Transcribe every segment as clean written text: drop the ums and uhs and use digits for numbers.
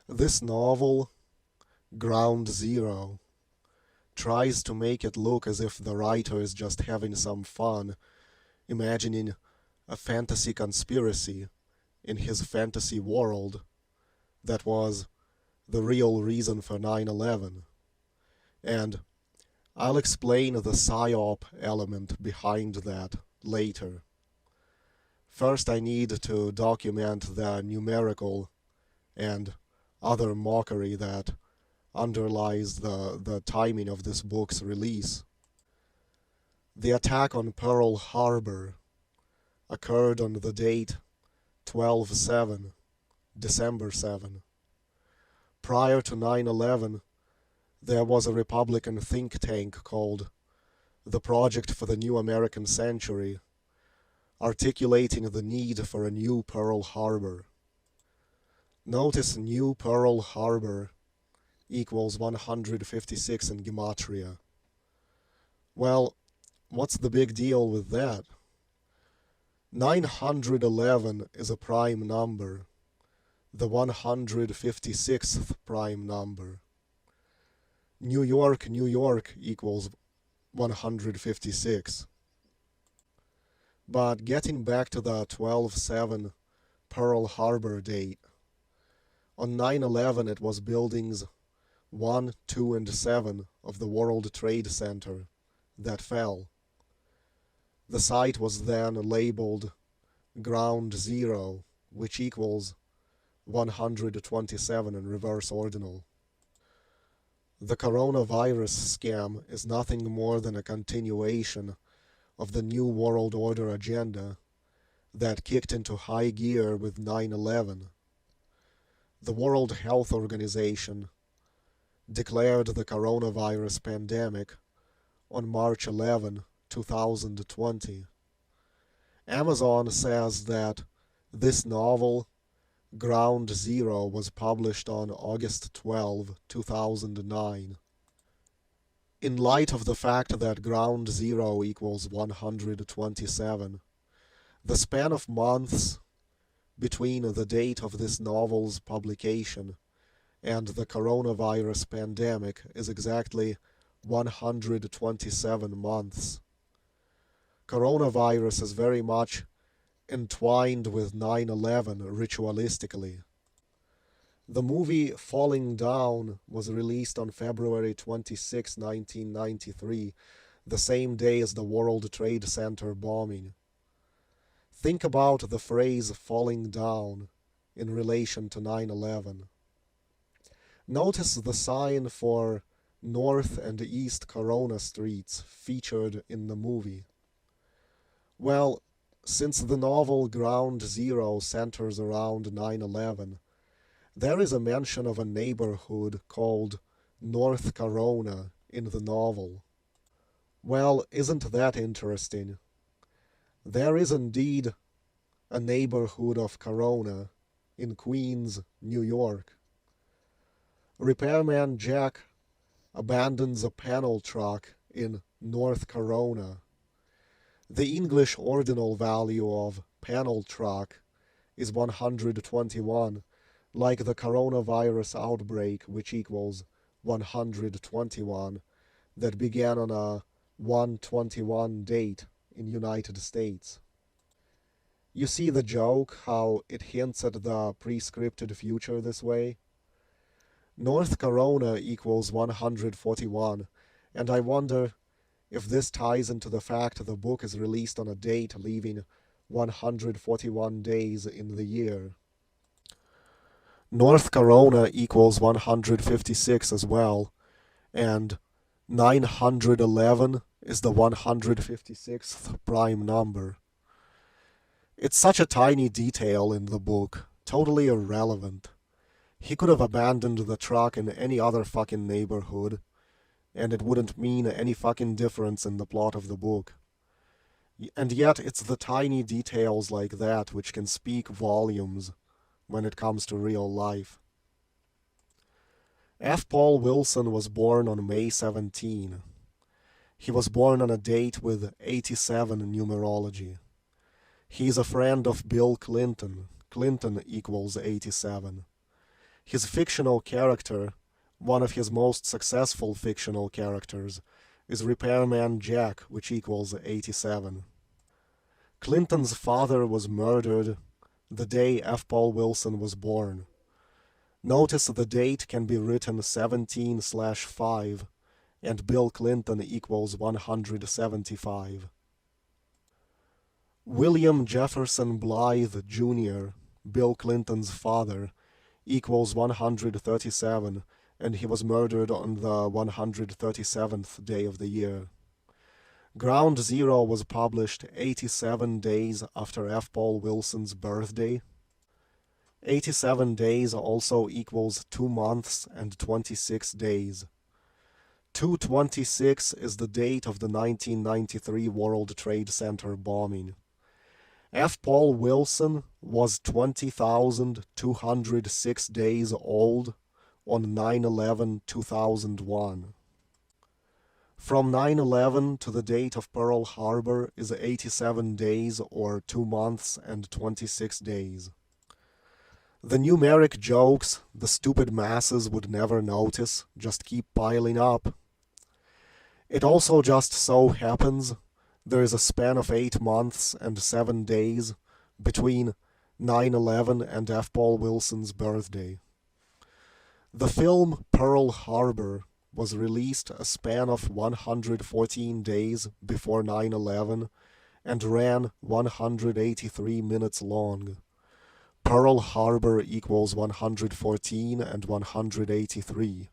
This novel, Ground Zero, tries to make it look as if the writer is just having some fun, imagining a fantasy conspiracy in his fantasy world that was the real reason for 9/11. And I'll explain the psyop element behind that later. First, I need to document the numerical and other mockery that underlies the timing of this book's release. The attack on Pearl Harbor occurred on the date 12/7, December 7. Prior to 9/11, there was a Republican think tank called the Project for the New American Century, articulating the need for a new Pearl Harbor. Notice New Pearl Harbor equals 156 in Gematria. Well, what's the big deal with that? 911 is a prime number, the 156th prime number. New York, New York equals 156. But getting back to the 12/7 Pearl Harbor date, on 9/11 it was buildings 1, 2, and 7 of the World Trade Center that fell. The site was then labeled Ground Zero, which equals 127 in reverse ordinal. The coronavirus scam is nothing more than a continuation of the New World Order agenda that kicked into high gear with 9/11. The World Health Organization declared the coronavirus pandemic on March 11, 2020. Amazon says that this novel, Ground Zero, was published on August 12, 2009. In light of the fact that Ground Zero equals 127, the span of months between the date of this novel's publication and the coronavirus pandemic is exactly 127 months. Coronavirus is very much entwined with 9/11 ritualistically. The movie Falling Down was released on February 26, 1993, the same day as the World Trade Center bombing. Think about the phrase falling down in relation to 9/11. Notice the sign for North and East Corona Streets featured in the movie. Well, since the novel Ground Zero centers around 9/11, there is a mention of a neighborhood called North Corona in the novel. Well, isn't that interesting? There is indeed a neighborhood of Corona in Queens, New York. Repairman Jack abandons a panel truck in North Corona. The English ordinal value of panel truck is 121, like the coronavirus outbreak, which equals 121, that began on a 121 date in United States. You see the joke, how it hints at the prescripted future this way? North Corona equals 141, and I wonder if this ties into the fact the book is released on a date leaving 141 days in the year. North Corona equals 156 as well, and 911 is the 156th prime number. It's such a tiny detail in the book, totally irrelevant. He could have abandoned the truck in any other fucking neighborhood, and it wouldn't mean any fucking difference in the plot of the book. And yet it's the tiny details like that which can speak volumes when it comes to real life. F. Paul Wilson was born on May 17. He was born on a date with 87 in numerology. He is a friend of Bill Clinton. Clinton equals 87. His fictional character, one of his most successful fictional characters, is Repairman Jack, which equals 87. Clinton's father was murdered the day F. Paul Wilson was born. Notice the date can be written 17/5 and Bill Clinton equals 175. William Jefferson Blythe Jr., Bill Clinton's father, equals 137, and he was murdered on the 137th day of the year. Ground Zero was published 87 days after F. Paul Wilson's birthday. 87 days also equals 2 months and 26 days. 2/26 is the date of the 1993 World Trade Center bombing. F. Paul Wilson was 20,206 days old on 9/11/2001. From 9/11 to the date of Pearl Harbor is 87 days or 2 months and 26 days. The numeric jokes the stupid masses would never notice just keep piling up. It also just so happens there is a span of 8 months and 7 days between 9/11 and F. Paul Wilson's birthday. The film Pearl Harbor was released a span of 114 days before 9/11 and ran 183 minutes long. Pearl Harbor equals 114 and 183.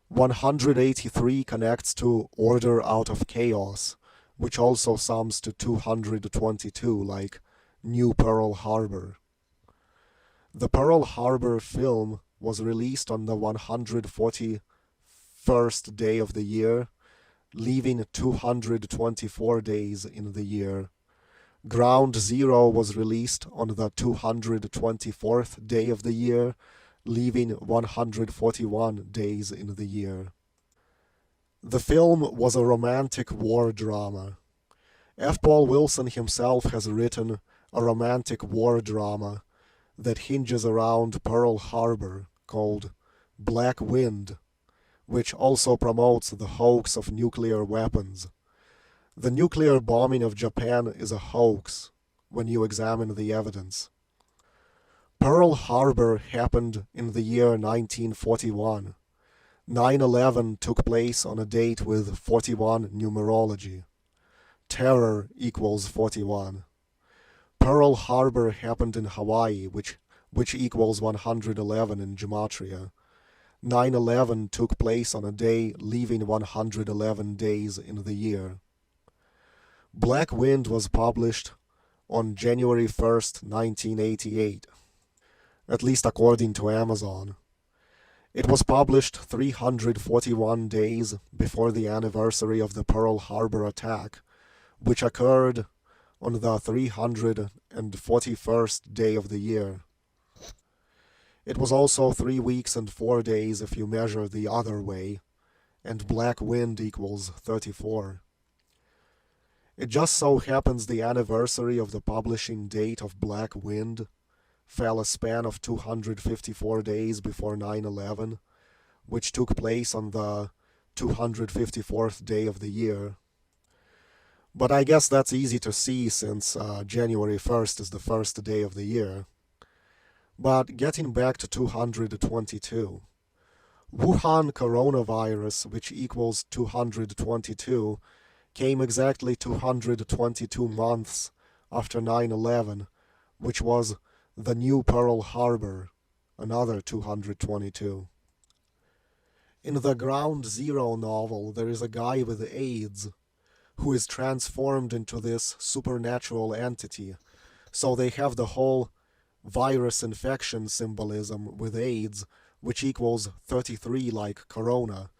183 connects to order out of chaos, which also sums to 222, like New Pearl Harbor. The Pearl Harbor film was released on the 141st day of the year, leaving 224 days in the year. Ground Zero was released on the 224th day of the year, leaving 141 days in the year. The film was a romantic war drama. F. Paul Wilson himself has written a romantic war drama that hinges around Pearl Harbor called Black Wind, which also promotes the hoax of nuclear weapons. The nuclear bombing of Japan is a hoax when you examine the evidence. Pearl Harbor happened in the year 1941. 9/11 took place on a date with 41 numerology. Terror equals 41. Pearl Harbor happened in Hawaii, which equals 111 in gematria. 9/11 took place on a day leaving 111 days in the year. Black Wind was published on January 1st, 1988, at least according to Amazon. It was published 341 days before the anniversary of the Pearl Harbor attack, which occurred on the 341st day of the year. It was also 3 weeks and 4 days if you measure the other way, and Black Wind equals 34. It just so happens the anniversary of the publishing date of Black Wind fell a span of 254 days before 9/11, which took place on the 254th day of the year. But I guess that's easy to see since January 1st is the first day of the year. But getting back to 222, Wuhan coronavirus, which equals 222, came exactly 222 months after 9/11, which was the New Pearl Harbor, another 222. In the Ground Zero novel, there is a guy with AIDS who is transformed into this supernatural entity, so they have the whole virus infection symbolism with AIDS, which equals 33 like corona,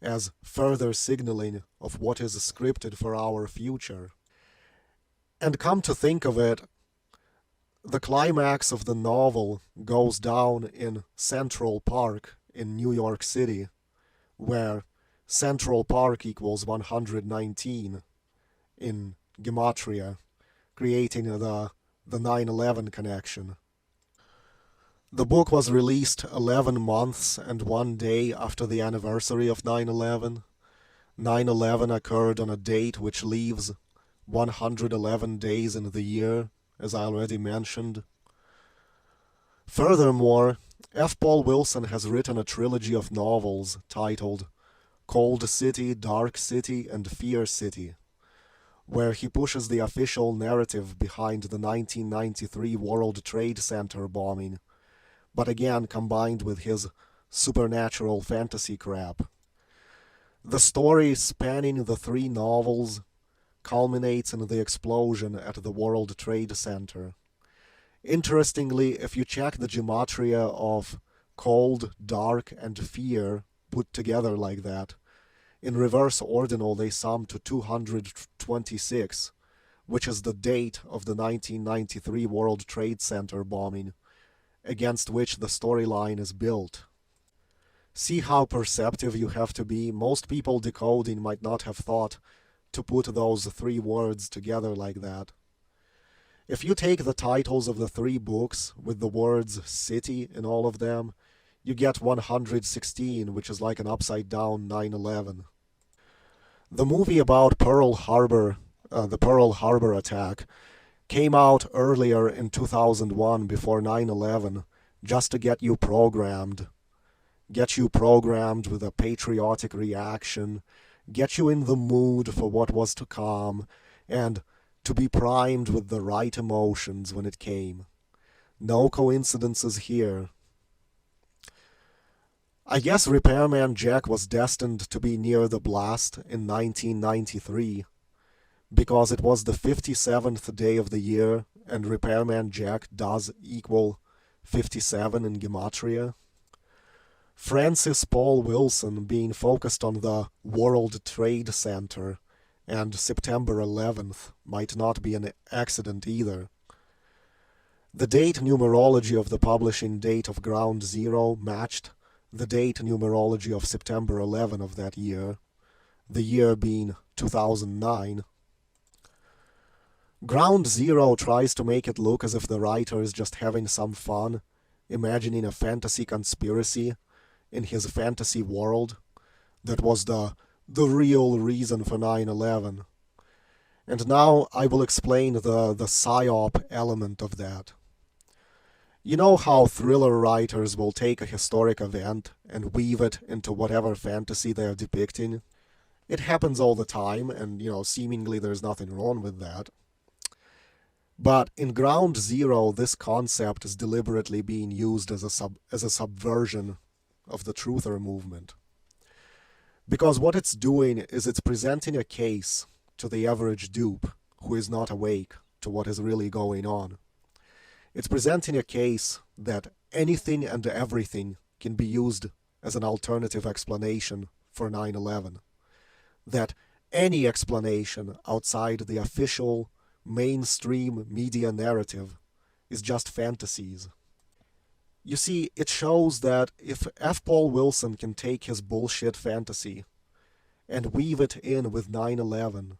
as further signaling of what is scripted for our future. And come to think of it, the climax of the novel goes down in Central Park in New York City, where Central Park equals 119 in gematria, creating the 9/11 connection. The book was released 11 months and 1 day after the anniversary of 9/11. 9/11 occurred on a date which leaves 111 days in the year, as I already mentioned. Furthermore, F. Paul Wilson has written a trilogy of novels titled Cold City, Dark City, and Fear City, where he pushes the official narrative behind the 1993 World Trade Center bombing, but again combined with his supernatural fantasy crap. The story spanning the three novels culminates in the explosion at the World Trade Center. Interestingly, if you check the gematria of cold, dark, and fear put together like that, in reverse ordinal they sum to 226, which is the date of the 1993 World Trade Center bombing, against which the storyline is built. See how perceptive you have to be? Most people decoding might not have thought to put those three words together like that. If you take the titles of the three books with the words city in all of them, you get 116, which is like an upside down 9/11. The movie about Pearl Harbor, the Pearl Harbor attack, came out earlier in 2001 before 9/11 just to get you programmed. Get you programmed with a patriotic reaction, get you in the mood for what was to come, and to be primed with the right emotions when it came. No coincidences here. I guess Repairman Jack was destined to be near the blast in 1993, because it was the 57th day of the year, and Repairman Jack does equal 57 in Gematria. Francis Paul Wilson being focused on the World Trade Center and September 11th might not be an accident either. The date numerology of the publishing date of Ground Zero matched the date numerology of September 11 of that year, the year being 2009. Ground Zero tries to make it look as if the writer is just having some fun, imagining a fantasy conspiracy in his fantasy world that was the real reason for 9/11. And now I will explain the psyop element of that. You know how thriller writers will take a historic event and weave it into whatever fantasy they are depicting? It happens all the time, and seemingly there's nothing wrong with that. But in Ground Zero, this concept is deliberately being used as a subversion of the truther movement. Because what it's doing is it's presenting a case to the average dupe who is not awake to what is really going on. It's presenting a case that anything and everything can be used as an alternative explanation for 9/11. That any explanation outside the official mainstream media narrative is just fantasies. You see, it shows that if F. Paul Wilson can take his bullshit fantasy and weave it in with 9/11,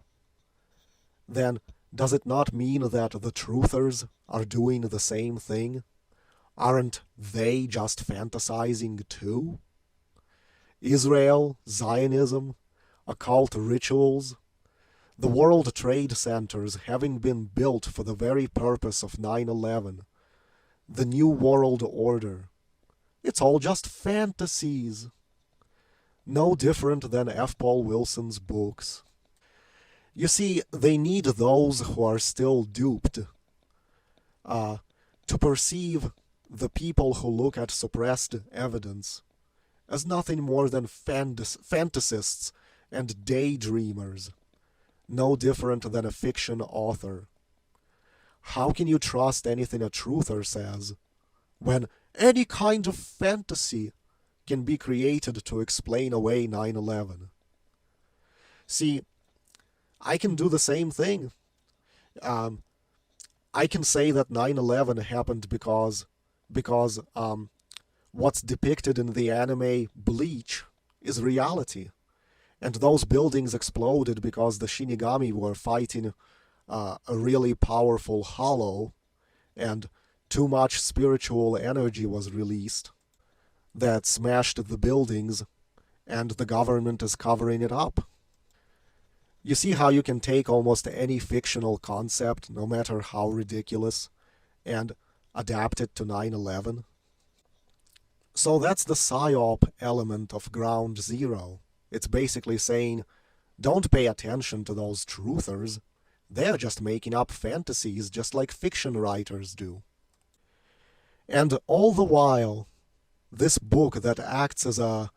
then does it not mean that the truthers are doing the same thing? Aren't they just fantasizing too? Israel, Zionism, occult rituals, the World Trade Centers having been built for the very purpose of 9/11, the New World Order. It's all just fantasies. No different than F. Paul Wilson's books. You see, they need those who are still duped to perceive the people who look at suppressed evidence as nothing more than fantasists and daydreamers, no different than a fiction author. How can you trust anything a truther says when any kind of fantasy can be created to explain away 9/11? See, I can do the same thing. I can say that 9/11 happened because what's depicted in the anime Bleach is reality. And those buildings exploded because the Shinigami were fighting a really powerful hollow, and too much spiritual energy was released that smashed the buildings, and the government is covering it up. You see how you can take almost any fictional concept, no matter how ridiculous, and adapt it to 9/11? So that's the psyop element of Ground Zero. It's basically saying, don't pay attention to those truthers. They're just making up fantasies just like fiction writers do. And all the while, this book that acts as a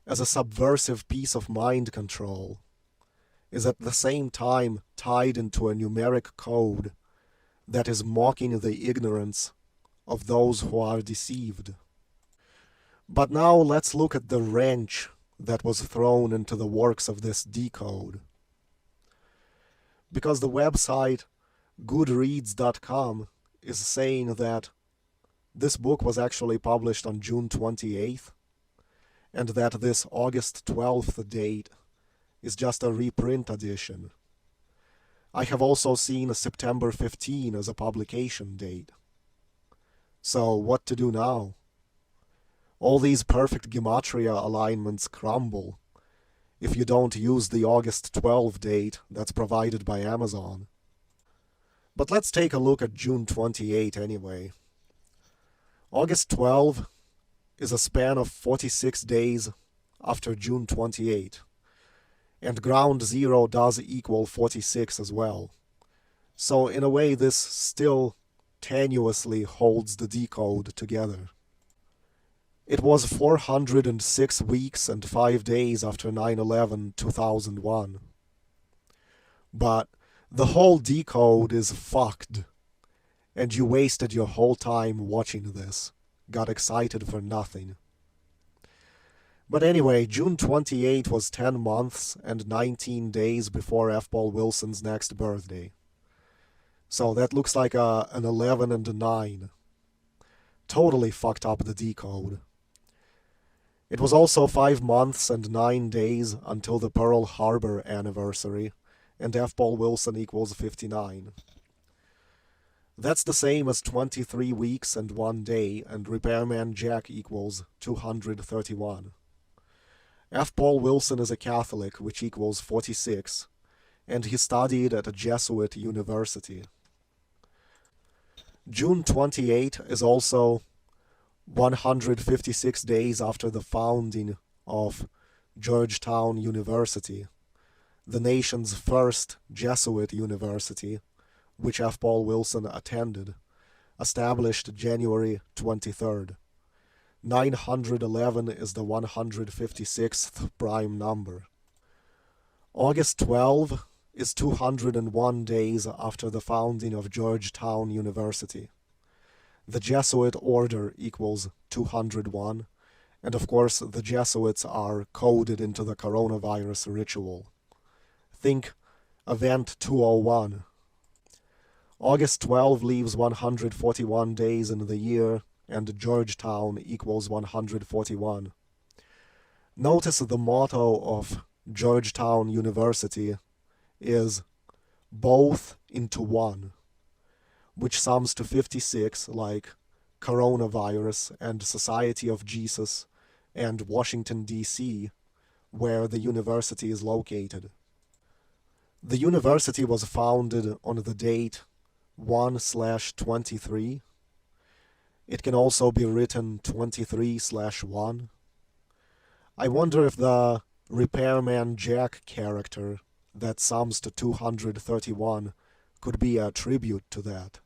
subversive piece of mind control is at the same time tied into a numeric code that is mocking the ignorance of those who are deceived. But now let's look at the wrench that was thrown into the works of this decode. Because the website goodreads.com is saying that this book was actually published on June 28th, and that this August 12th date is just a reprint edition. I have also seen September 15 as a publication date. So what to do now? All these perfect gematria alignments crumble if you don't use the August 12 date that's provided by Amazon. But let's take a look at June 28 anyway. August 12 is a span of 46 days after June 28, and Ground Zero does equal 46 as well. So in a way this still tenuously holds the decode together. It was 406 weeks and 5 days after 9/11/2001. But the whole decode is fucked, and you wasted your whole time watching this. Got excited for nothing. But anyway, June 28 was 10 months and 19 days before F. Paul Wilson's next birthday. So that looks like an 11 and a 9. Totally fucked up the decode. It was also 5 months and 9 days until the Pearl Harbor anniversary, and F. Paul Wilson equals 59. That's the same as 23 weeks and 1 day, and Repairman Jack equals 231. F. Paul Wilson is a Catholic, which equals 46, and he studied at a Jesuit university. June 28 is also 156 days after the founding of Georgetown University, the nation's first Jesuit university, which F. Paul Wilson attended, established January 23rd. 911 is the 156th prime number. August 12 is 201 days after the founding of Georgetown University. The Jesuit order equals 201, and of course the Jesuits are coded into the coronavirus ritual. Think Event 201. August 12 leaves 141 days in the year, and Georgetown equals 141. Notice the motto of Georgetown University is both into one, which sums to 56, like coronavirus and Society of Jesus and Washington, D.C., where the university is located. The university was founded on the date 1/23. It can also be written 23/1. I wonder if the Repairman Jack character that sums to 231 could be a tribute to that.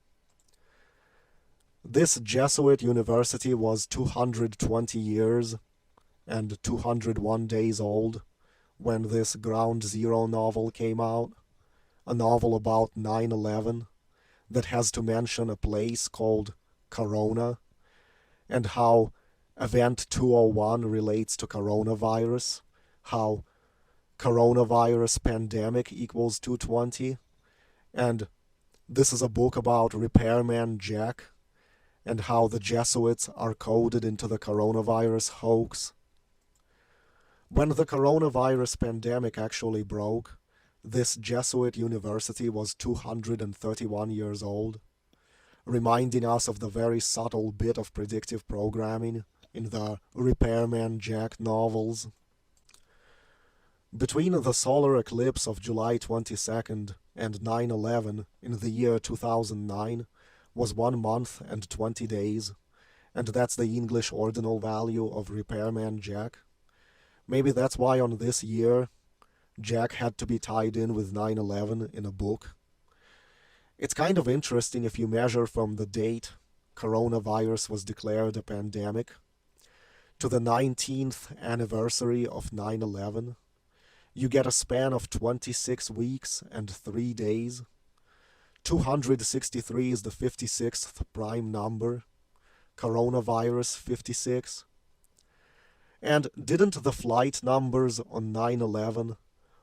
This Jesuit university was 220 years and 201 days old when this Ground Zero novel came out, a novel about 9/11 that has to mention a place called Corona, and how Event 201 relates to coronavirus, how coronavirus pandemic equals 220, and this is a book about Repairman Jack, and how the Jesuits are coded into the coronavirus hoax. When the coronavirus pandemic actually broke, this Jesuit university was 231 years old. reminding us of the very subtle bit of predictive programming in the Repairman Jack novels. Between the solar eclipse of July 22nd and 9/11 in the year 2009 was 1 month and 20 days, and that's the English ordinal value of Repairman Jack. Maybe that's why on this year, Jack had to be tied in with 9/11 in a book. It's kind of interesting if you measure from the date coronavirus was declared a pandemic to the 19th anniversary of 9/11. You get a span of 26 weeks and 3 days. 263 is the 56th prime number. Coronavirus 56. And didn't the flight numbers on 9/11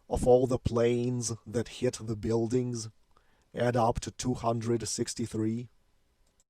of all the planes that hit the buildings add up to 263?